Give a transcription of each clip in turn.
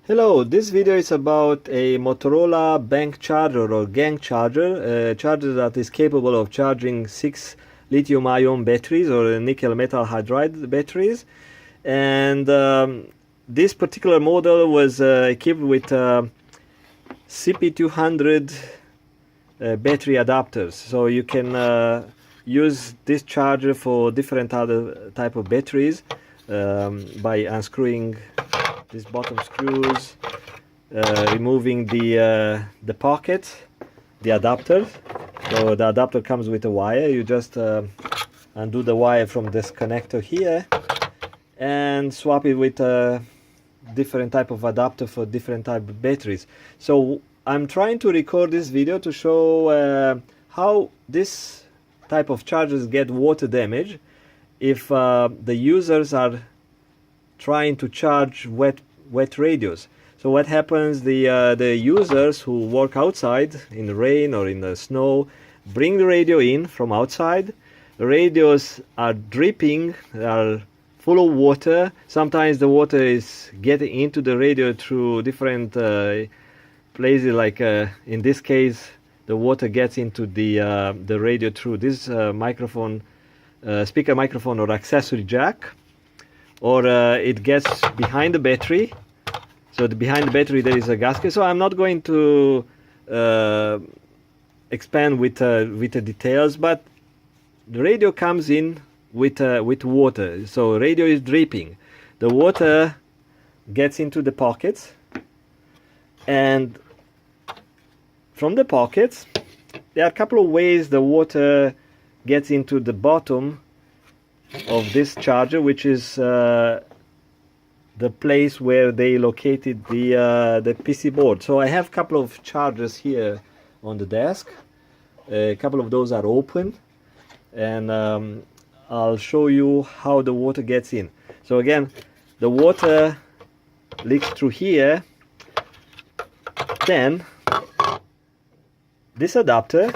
Hello, this video is about a Motorola bank charger or gang charger, a charger that is capable of charging 6 lithium-ion batteries or nickel metal hydride batteries. And this particular model was equipped with CP200 battery adapters, so you can use this charger for different other type of batteries by unscrewing these bottom screws, removing the pocket, the adapter. So the adapter comes with a wire. You just undo the wire from this connector here and swap it with a different type of adapter for different type of batteries. So I'm trying to record this video to show how this type of chargers get water damage if the users are trying to charge wet radios. So what happens, the users who work outside in the rain or in the snow bring the radio in from outside. The radios are dripping, they are full of water. Sometimes the water is getting into the radio through different places, like in this case the water gets into the radio through this microphone, speaker microphone or accessory jack, or it gets behind the battery. So behind the battery there is a gasket. So I'm not going to expand with the details, but the radio comes in with water. So radio is dripping. The water gets into the pockets, and from the pockets there are a couple of ways the water gets into the bottom of this charger, which is the place where they located the PC board. So I have a couple of chargers here on the desk. A couple of those are open, and I'll show you how the water gets in. So again, the water leaks through here. Then this adapter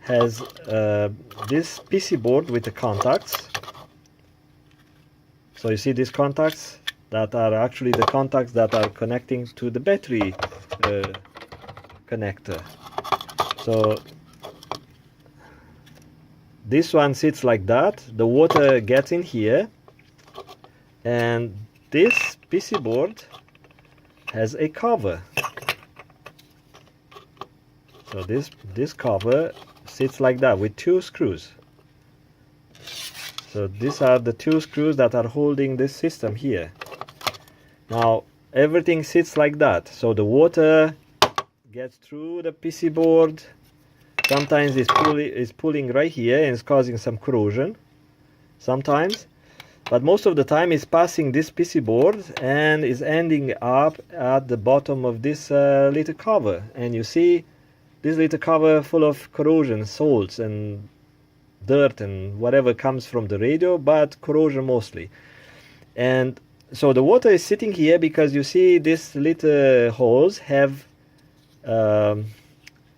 has this PC board with the contacts. So you see these contacts that are actually the contacts that are connecting to the battery connector. So this one sits like that. The water gets in here, and this PC board has a cover. So this cover sits like that with 2 screws. So these are the 2 screws that are holding this system here. Now everything sits like that. So the water gets through the PC board. Sometimes it's pulling right here and it's causing some corrosion. Sometimes. But most of the time it's passing this PC board and is ending up at the bottom of this little cover. And you see this little cover full of corrosion, salts and dirt and whatever comes from the radio, but corrosion mostly. And so the water is sitting here because you see these little holes have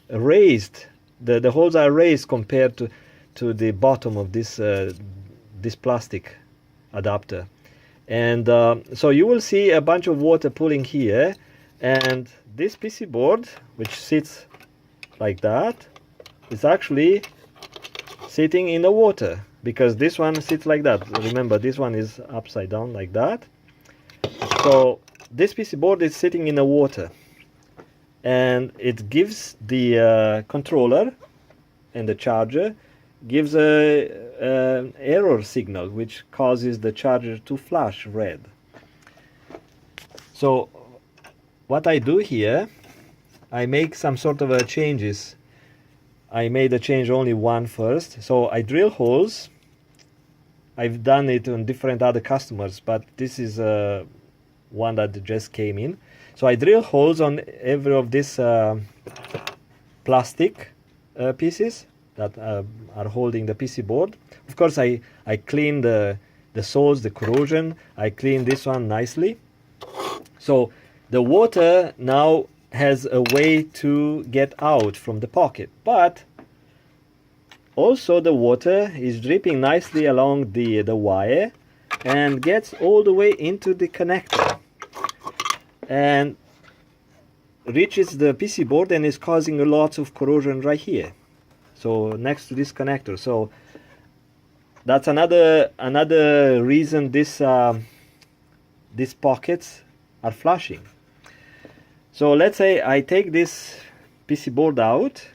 raised, the holes are raised compared to the bottom of this this plastic adapter. And so you will see a bunch of water pooling here, and this PC board, which sits like that, is actually sitting in the water, because this one sits like that. Remember, this one is upside down like that. So this PC board is sitting in the water, and it gives the controller and the charger gives an error signal, which causes the charger to flash red. So what I do here, I make some sort of changes. I made a change only one first. So I drill holes. I've done it on different other customers, but this is one that just came in. So I drill holes on every of these plastic pieces that are holding the PC board. Of course, I clean the soles, the corrosion. I clean this one nicely. So the water now has a way to get out from the pocket, but also the water is dripping nicely along the wire and gets all the way into the connector. and reaches the PC board and is causing a lot of corrosion right here, so next to this connector. So that's another reason these pockets are flashing. So let's say I take this PC board out,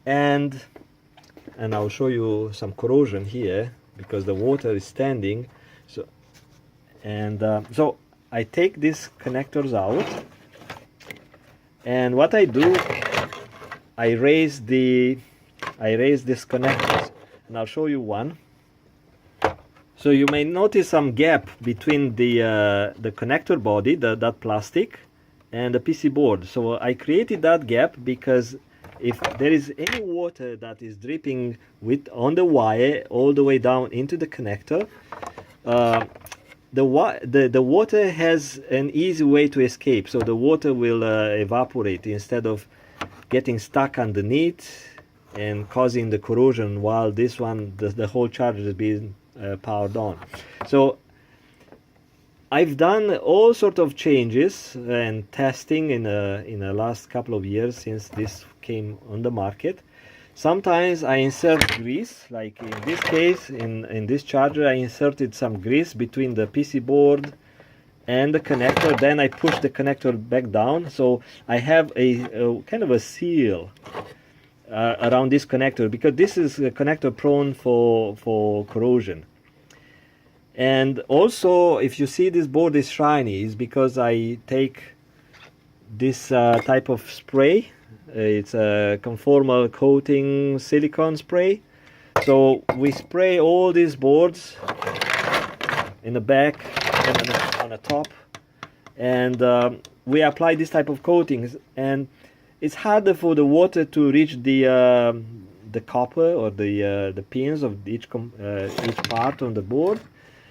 and I'll show you some corrosion here because the water is standing. So so I take these connectors out, and what I do, I raise these connectors, and I'll show you one. So you may notice some gap between the connector body, that plastic, and the PC board. So I created that gap because if there is any water that is dripping on the wire all the way down into the connector, the water has an easy way to escape. So the water will evaporate instead of getting stuck underneath and causing the corrosion while this one, the whole charger is being powered on. So I've done all sorts of changes and testing in the last couple of years since this came on the market. Sometimes I insert grease, like in this case, in this charger I inserted some grease between the PC board and the connector. Then I push the connector back down, so I have a kind of a seal around this connector, because this is a connector prone for corrosion. And also, if you see this board is shiny, it's because I take this type of spray. It's a conformal coating silicone spray. So we spray all these boards in the back and on the top, and we apply this type of coatings, and it's harder for the water to reach the copper or the pins of each part on the board.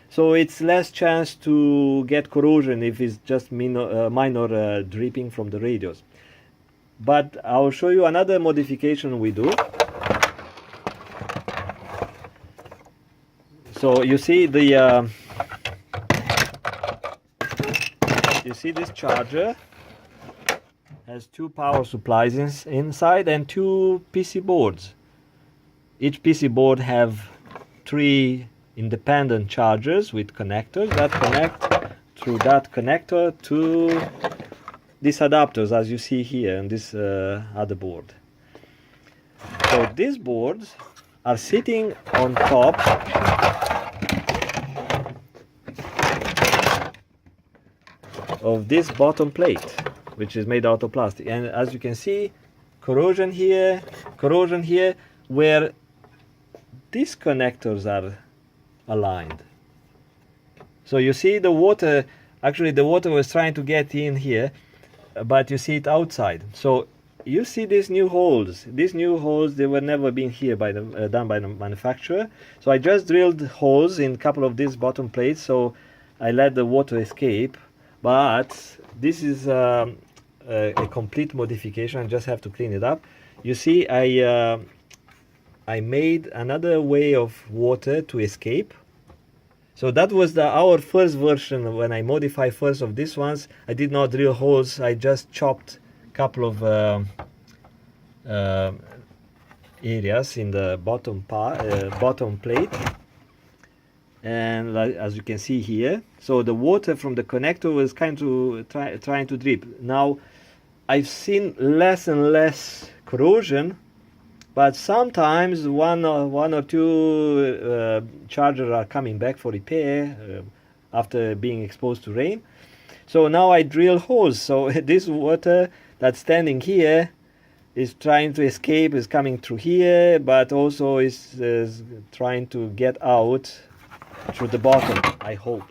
So it's less chance to get corrosion if it's just minor dripping from the radios. But I'll show you another modification we do. So you see you see this charger has two power supplies inside and two PC boards. Each PC board have 3 independent chargers with connectors that connect through that connector to these adapters, as you see here on this other board. So these boards are sitting on top of this bottom plate, which is made out of plastic, and as you can see, corrosion here, where these connectors are aligned. So you see the water, actually the water was trying to get in here, but you see it outside. So you see these new holes, they were never been here by the done by the manufacturer. So I just drilled holes in a couple of these bottom plates, so I let the water escape. But this is a complete modification. I just have to clean it up. You see, I made another way of water to escape. So that was our first version. When I modified first of these ones, I did not drill holes. I just chopped a couple of areas in the bottom plate, and as you can see here, so the water from the connector was kind of trying to drip. Now I've seen less and less corrosion, but sometimes one or two chargers are coming back for repair after being exposed to rain. So now I drill holes. So this water that's standing here is trying to escape, is coming through here, but also is trying to get out through the bottom, I hope.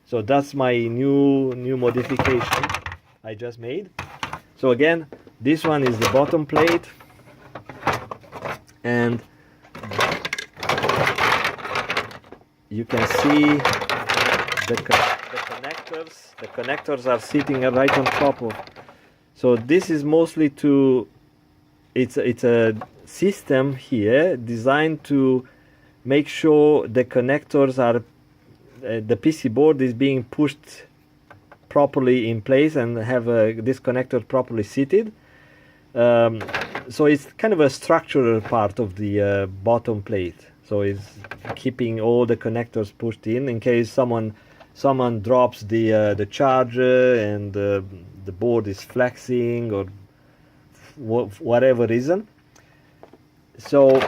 So that's my new modification I just made. So again, this one is the bottom plate, and you can see the connectors are sitting right on top of. So this is mostly it's a system here designed to make sure the connectors are the PC board is being pushed properly in place and have this connector properly seated. So it's kind of a structural part of the bottom plate. So it's keeping all the connectors pushed in case someone drops the charger and the board is flexing or whatever reason. So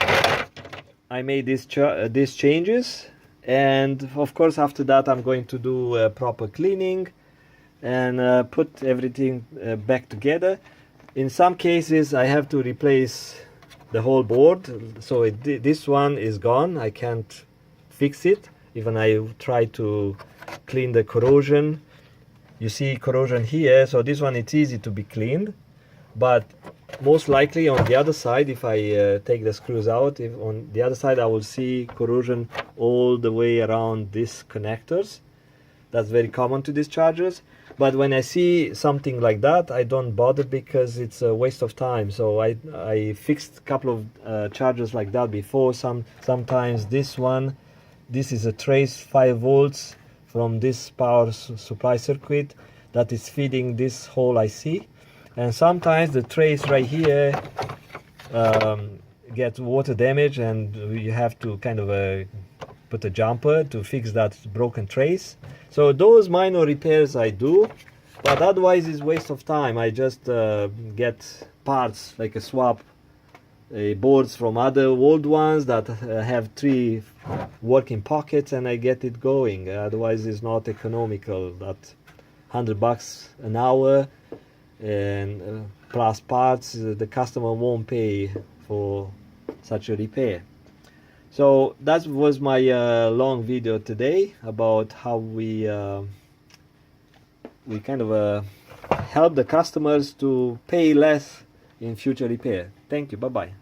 I made these changes, and of course after that I'm going to do proper cleaning and put everything back together. In some cases I have to replace the whole board, so this one is gone. I can't fix it even I try to clean the corrosion. You see corrosion here, so this one it's easy to be cleaned, but most likely on the other side, if I take the screws out, if on the other side I will see corrosion all the way around these connectors. That's very common to these chargers. But when I see something like that, I don't bother because it's a waste of time. So I fixed a couple of chargers like that before. Sometimes this is a trace 5 volts from this power supply circuit that is feeding this whole IC. And sometimes the trace right here gets water damage, and you have to kind of put a jumper to fix that broken trace. So those minor repairs I do, but otherwise it's waste of time. I just get parts, like a swap boards from other old ones that have 3 working pockets, and I get it going. Otherwise it's not economical. That $100 an hour and plus parts, the customer won't pay for such a repair. So that was my long video today about how we kind of help the customers to pay less in future repair. Thank you. Bye bye.